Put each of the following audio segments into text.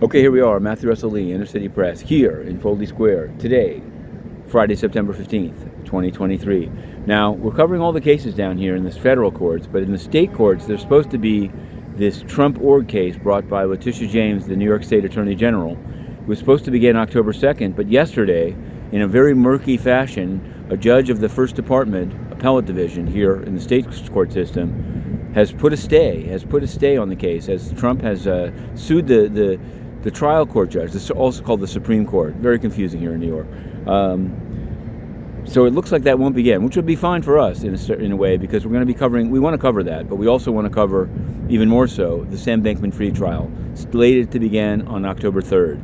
Okay, here we are, Matthew Russell Lee, Inner City Press, here in Foldy Square, today, Friday, September 15th, 2023. Now, we're covering all the cases down here in the federal courts, but in the state courts, there's supposed to be this Trump org case brought by Letitia James, the New York State Attorney General. It was supposed to begin October 2nd, but yesterday, in a very murky fashion, a judge of the First Department Appellate Division here in the state court system has put a stay on the case, as Trump has sued the trial court judge. This is also called the Supreme Court. Very confusing here in New York. So it looks like that won't begin, which would be fine for us in a way, because we're going to be covering, we want to cover that, but we also want to cover, even more so, the Sam Bankman-Fried trial, slated to begin on October 3rd.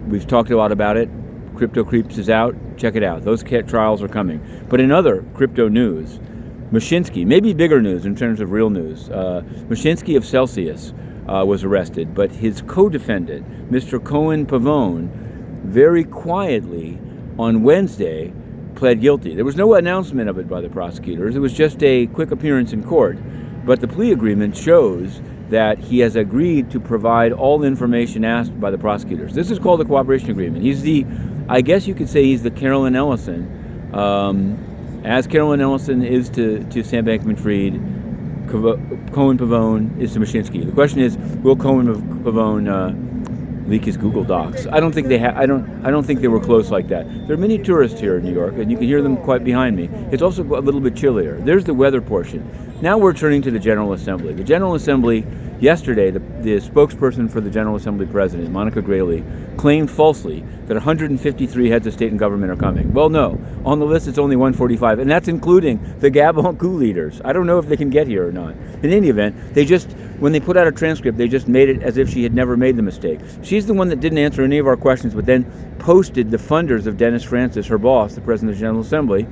We've talked a lot about it. Crypto Creeps is out. Check it out. Those trials are coming. But in other crypto news, Mashinsky, maybe bigger news in terms of real news, Mashinsky of Celsius was arrested, but his co-defendant, Mr. Cohen-Pavon, very quietly on Wednesday pled guilty. There was no announcement of it by the prosecutors. It was just a quick appearance in court. But the plea agreement shows that he has agreed to provide all the information asked by the prosecutors. This is called a cooperation agreement. He's I guess you could say he's the Carolyn Ellison, as Carolyn Ellison is to Sam Bankman-Fried. Cohen-Pavon is to Mashinsky. The question is, will Cohen-Pavon leak his Google Docs? I don't think they I don't think they were close like that. There are many tourists here in New York, and you can hear them quite behind me. It's also a little bit chillier. There's the weather portion. Now we're turning to the General Assembly. The General Assembly, yesterday, the spokesperson for the General Assembly president, Monica Grayley, claimed falsely that 153 heads of state and government are coming. Well, no. On the list, it's only 145, and that's including the Gabon coup leaders. I don't know if they can get here or not. In any event, when they put out a transcript, they just made it as if she had never made the mistake. She's the one that didn't answer any of our questions, but then posted the funders of Dennis Francis, her boss, the president of the General Assembly,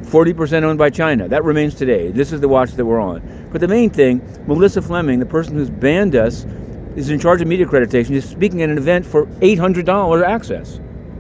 40% owned by China. That remains today. This is the watch that we're on. But the main thing, Melissa Fleming, the person who's banned us, is in charge of media accreditation, is speaking at an event for $800 access.